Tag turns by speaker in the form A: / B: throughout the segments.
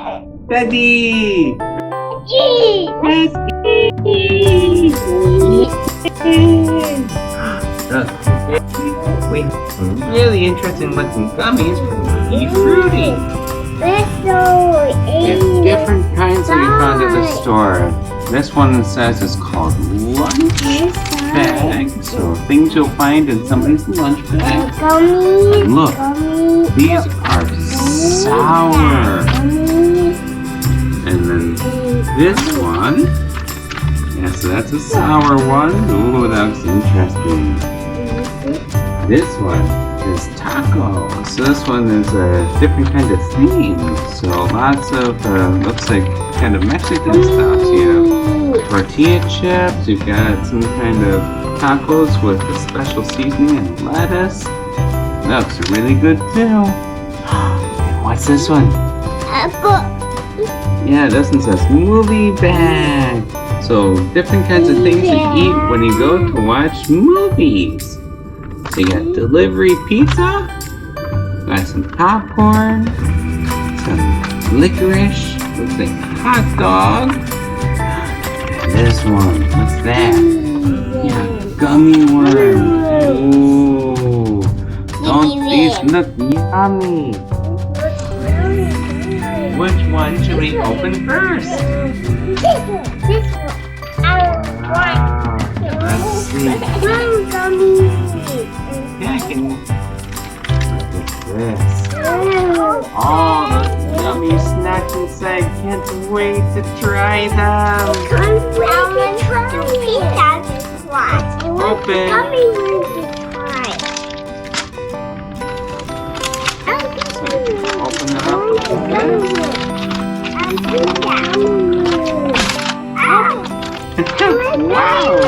A: Daddy! Wait, really interesting looking gummies from efrutti. There's different kinds that we found at the store. This one says it's called lunch bag. So things you'll find in somebody's lunch bag. And look, these are sour. And then this one, yeah, so that's a sour one. Ooh, that's interesting. This one is taco. So this one is a different kind of theme. So lots of, looks like kind of Mexican stuff. You have tortilla chips. You've got some kind of tacos with a special seasoning and lettuce. Looks really good too. What's this one? Yeah, this one says movie bag. So different kinds of things to eat when you go to watch movies. So you got delivery pizza, got some popcorn, some licorice, looks like a hot dog. And this one, what's that? Yeah, gummy worms. Ooh, don't these look yummy? Which one should we open first?
B: This one.
A: Wow, let's see. Yeah, I can. Look at this. Oh, the yummy snacks inside. Can't wait to try them. Open. Open it up. Wow!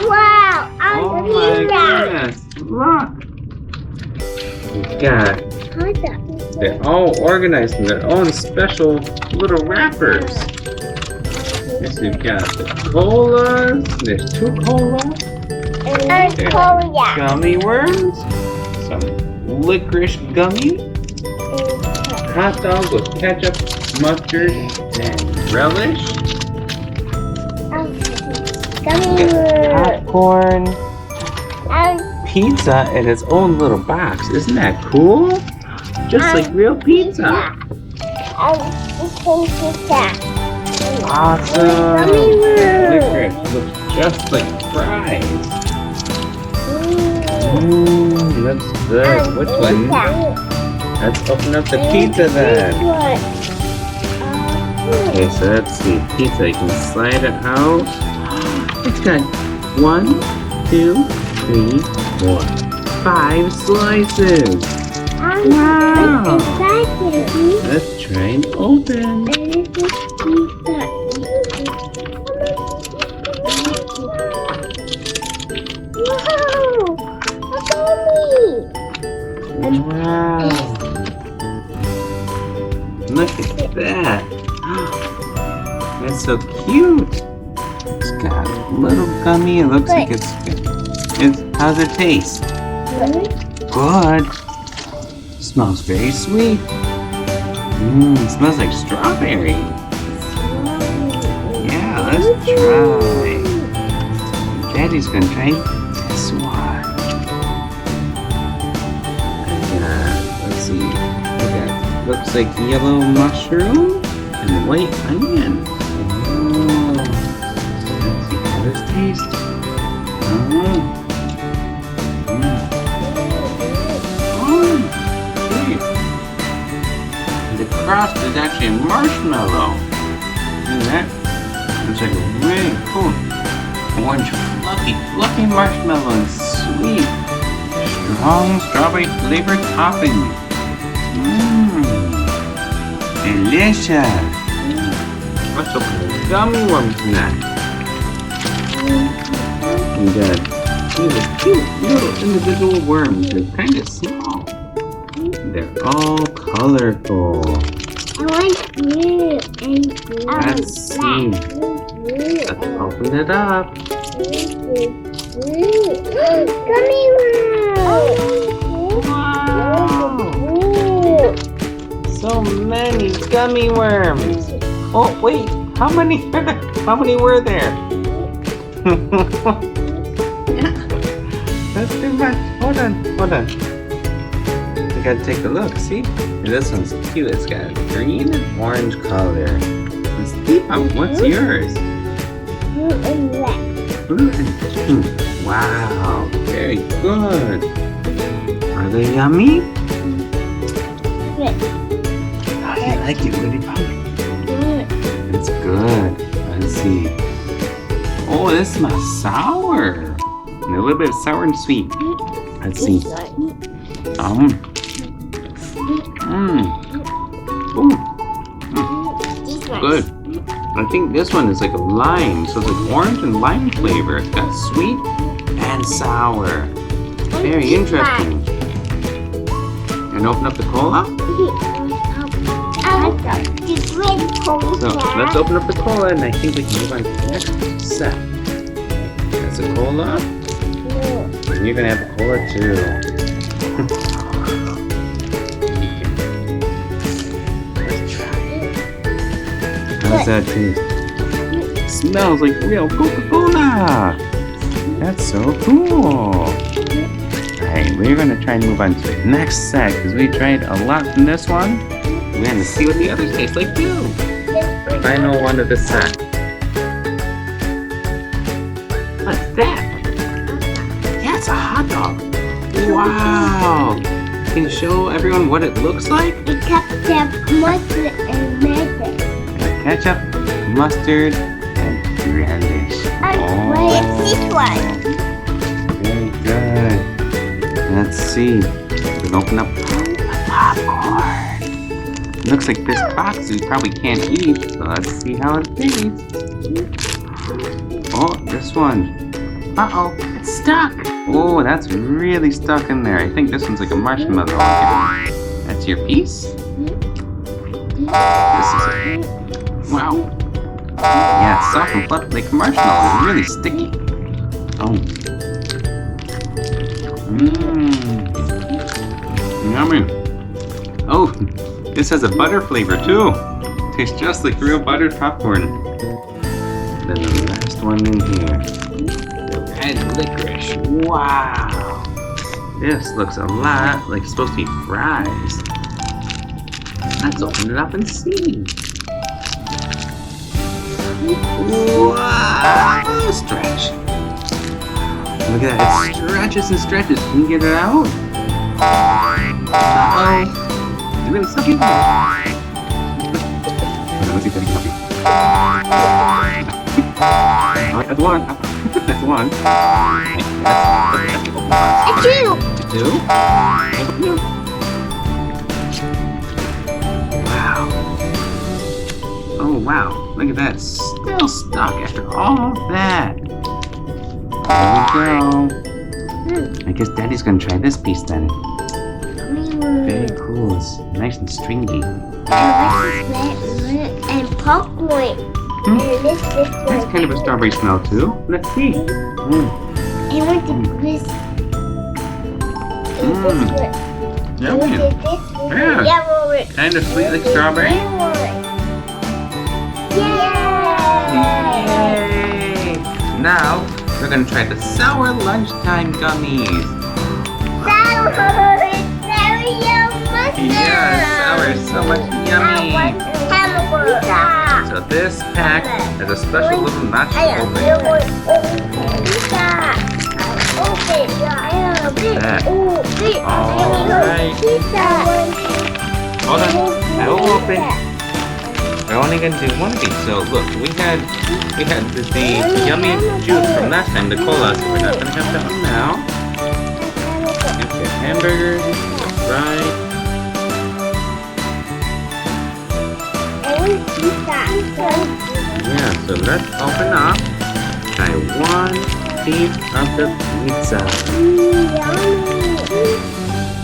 B: Wow!
A: Oh my goodness! Look! We've got. They're all organized in their own special little wrappers. Yes, we've got the colas. There's 2 colas. There's gummy worms. Some licorice gummy. Hot dog with ketchup, mustard, and relish. Popcorn. Pizza in its own little box. Isn't that cool? Just like real pizza. Awesome. Licorice looks just like fries. Mmm, looks good. Which one? Let's open up the pizza then. Okay, so let's see. Pizza, you can slide it out. It's got 1, 2, 3, 4, 5 slices. Wow! Let's try and open. Wow! Look at that! That's so cute! It's got a little gummy. It looks like it's how's it taste? Good. Smells very sweet. It smells like strawberry. Yeah, let's try. Daddy's gonna try this one. Let's see. Looks like yellow mushroom and white onion. Let's see how this tastes. The crust is actually marshmallow. See that? It's like a really cool orange fluffy marshmallow and sweet, strong strawberry flavored topping. Delicious. Let's open the gummy worms next. And these are cute little individual worms. They're kind of small. They're all colorful.
B: I want blue and blue.
A: Let's see. Let's open it up.
B: Gummy worms.
A: Wow. So many gummy worms. Oh wait, how many were there? That's too much. Hold on. We gotta take a look, see? And this one's cute. It's got a green and orange color. Let's see. What's yours?
B: Blue and red.
A: Blue and pink. Wow, very good. Are they yummy?
B: Red.
A: Oh, you like it, Woody Punk? It's good. Let's see. Oh, this smells sour. And a little bit of sour and sweet. Let's see. Ooh. Good. I think this one is like a lime, so it's like orange and lime flavor. It's got sweet and sour. Very interesting. And open up the cola. So let's open up the cola, and I think we can move on to the next set. That's a cola. And you're gonna have a cola too. Let's try it. How's that taste? Smells like real Coca-Cola. That's so cool. Alright, we're gonna try and move on to the next set because we tried a lot from this one. We're gonna see what the others taste like too. Final one of the set. What's that? Yeah, it's a hot dog. Wow! Can you show everyone what it looks like?
B: It's ketchup, mustard, and mayonnaise.
A: Ketchup, mustard, and relish.
B: Where's this one?
A: Very good. Let's see. We can open up the popcorn. Looks like this box we probably can't eat, so let's see how it tastes. Oh, this one. Uh-oh, it's stuck. Oh, that's really stuck in there. I think this one's like a marshmallow. That's your piece? This is it. Wow. Yeah, it's soft and fluffy like a marshmallow. It's really sticky. Oh. Yummy. Oh, this has a butter flavor too. Tastes just like real buttered popcorn. Then the last one in here. The red licorice. Wow. This looks a lot like it's supposed to be fries. Let's open it up and see. Wow! Stretch. Look at that. It stretches and stretches. Can you get it out? Uh-oh. It's really sucky. Let's see if I can help you. Alright, that's one. That's one.
B: It's two.
A: Two? Wow. Oh, wow. Look at that. It's still stuck after all of that. There we go. I guess Daddy's gonna try this piece then. Very cool. It's nice and stringy.
B: And popcorn. And this
A: That's kind of a strawberry smell too. Let's see.
B: I want this.
A: Yummy. Yeah. Kind of sweet like strawberry. Yay! Now we're gonna try the sour lunchtime gummies.
B: Sour,
A: Yeah, sour is so much yummy. So this pack has a special little notch to open. That. Alright. Hold on. I will open. We're only gonna do one of these. So look, we had the yummy juice from last time, the cola. So we're not gonna have that one now. We've got hamburgers, right? Yeah, so let's open up. Try one piece of the pizza.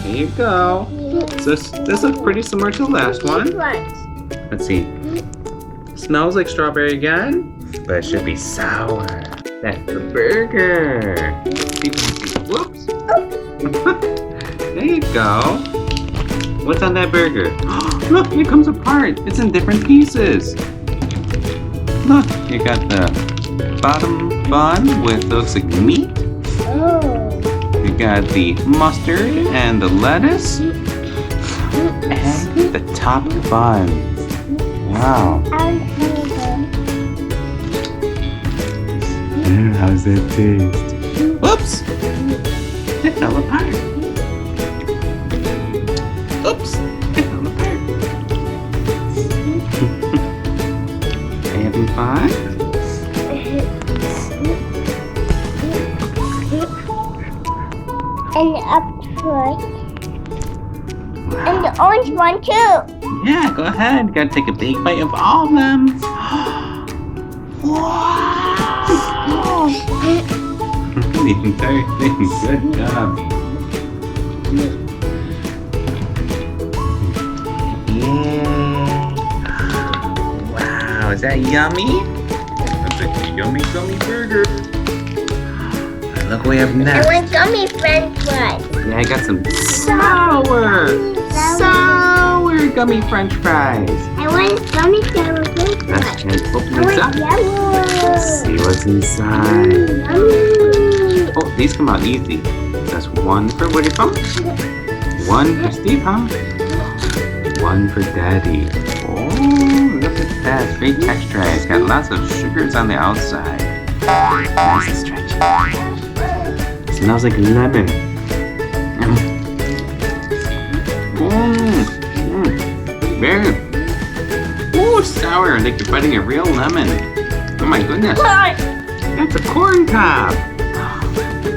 A: Here you go. So this looks pretty similar to the last one. Let's see. Smells like strawberry again, but it should be sour. That's the burger. Whoops. There you go. What's on that burger? Look, it comes apart. It's in different pieces. Look, you got the bottom bun with looks like meat.
B: Oh.
A: You got the mustard and the lettuce. And the top bun. Wow. How's that taste? Whoops! It fell apart. Oops! It fell apart. Are you having fun?
B: And the up front. And the orange one too.
A: Yeah, go ahead. Gotta take a big bite of all of them. Wow! The entire thing. Good job. Yeah. Wow, is that yummy? That's a yummy gummy burger. And look what we have
B: I
A: next.
B: want gummy french fries.
A: Yeah, I got some sour gummy french fries.
B: I want gummy sour french
A: Let's
B: fries.
A: open
B: I
A: this up.
B: want yellow.
A: See what's inside.
B: Yummy.
A: Oh, these come out easy. That's one for Woody Pump, one for Steve Pump, one for Daddy. Oh, look at that. It's very texturized. It's got lots of sugars on the outside. Nice and stretchy. It smells like lemon. Very sour, like you're biting a real lemon. Oh my goodness. That's a corn cob.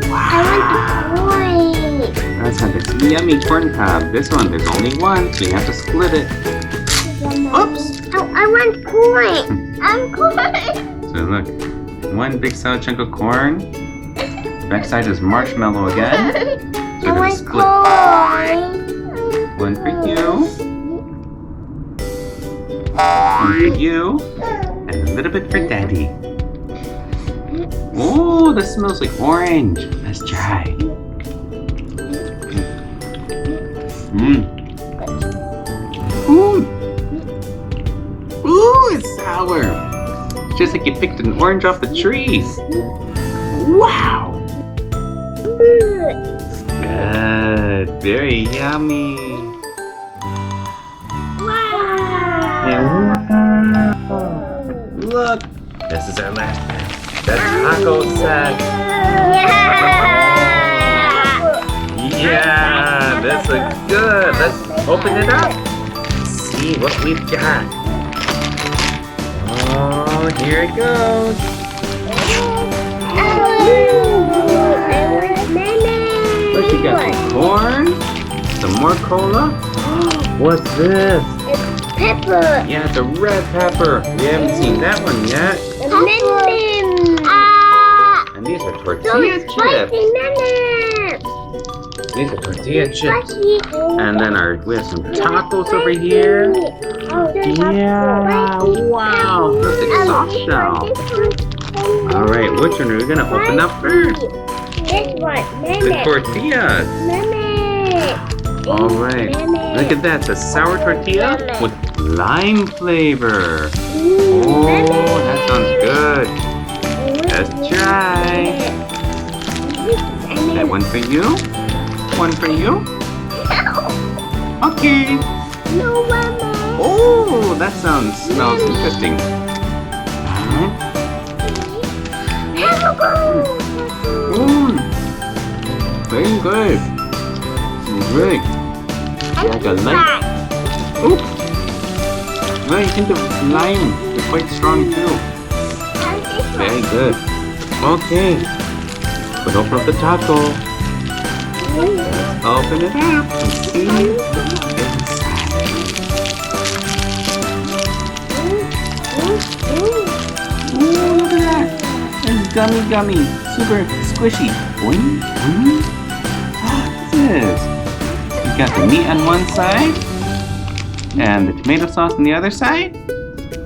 B: I want the
A: That's not this yummy corn cob. This one, there's only one, so you have to split it. Oops.
B: Oh, I want corn. I'm corn.
A: So look, one big solid chunk of corn. Backside is marshmallow again. So
B: I
A: we're gonna
B: want
A: split
B: corn.
A: one for you, one for you, and a little bit for Daddy. Oh, this smells like orange. Let's try. Ooh, it's sour. It's just like you picked an orange off the tree. Wow. Good. Very yummy. Wow. Look. This is our last batch. The taco set. Yeah, this looks good. Let's open it up. See what we've got. Oh, here it goes. First you got some corn, some more cola. What's this?
B: It's pepper.
A: Yeah, it's a red pepper. We haven't seen that one yet. And these are tortilla chips. These are tortilla chips. And then we have some tacos over here. Yeah, wow, that's a soft shell. All right, which one are we gonna open up first?
B: This one.
A: The tortillas. All right, look at that. It's a sour tortilla with lime flavor. Oh, that sounds good. Let's try. That one for you. One for you. Okay. Oh, that smells interesting. Very good. Really. Like a lime. Oh. Well, you think the lime is quite strong too. Very good. Okay. But open up the taco. Let's open it up and see what's inside. Ooh, look at that. It's gummy. Super squishy. Boing, boing. What's this? You got the meat on one side, and the tomato sauce on the other side,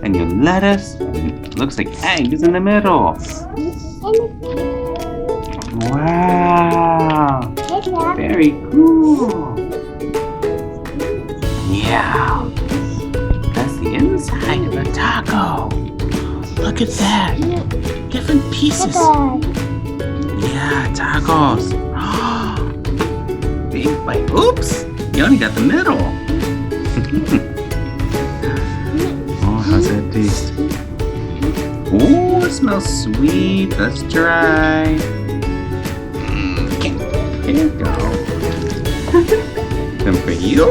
A: and your lettuce. It looks like eggs in the middle. Wow. Very cool. Yeah. That's the inside of a taco. Look at that. Different pieces. Yeah, tacos. Big bite. Oops. You only got the middle. Oh, how's that taste? Oh, it smells sweet. Let's try. Here you go. Some for you.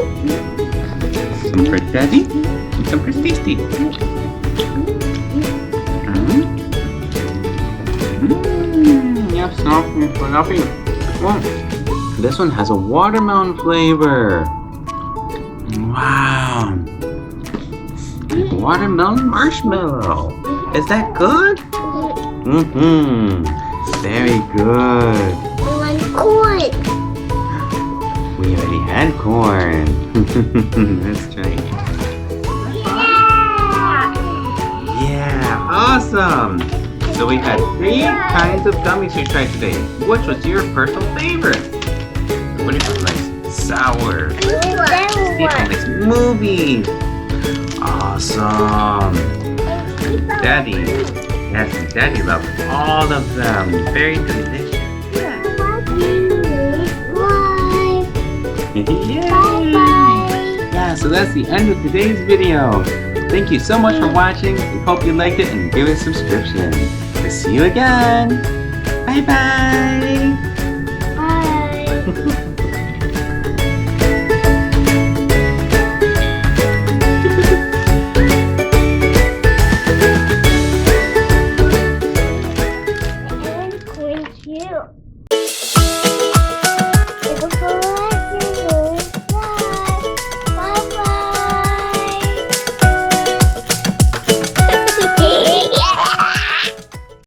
A: Some for Daddy. And some for Tasty. Yes, fluffy. This one has a watermelon flavor. Wow. Watermelon marshmallow. Is that good? Mm-hmm. Very good.
B: Corn.
A: We already had corn. Let's try. Yeah, awesome. So we had 3 kinds of gummies we tried today. Which was your personal favorite? What do you like? Sour. Steve likes movies. Awesome. Daddy. Yes, Daddy loves all of them. Very delicious. Yay! Yeah, so that's the end of today's video. Thank you so much for watching. We hope you liked it and give it a subscription. We'll see you again. Bye bye.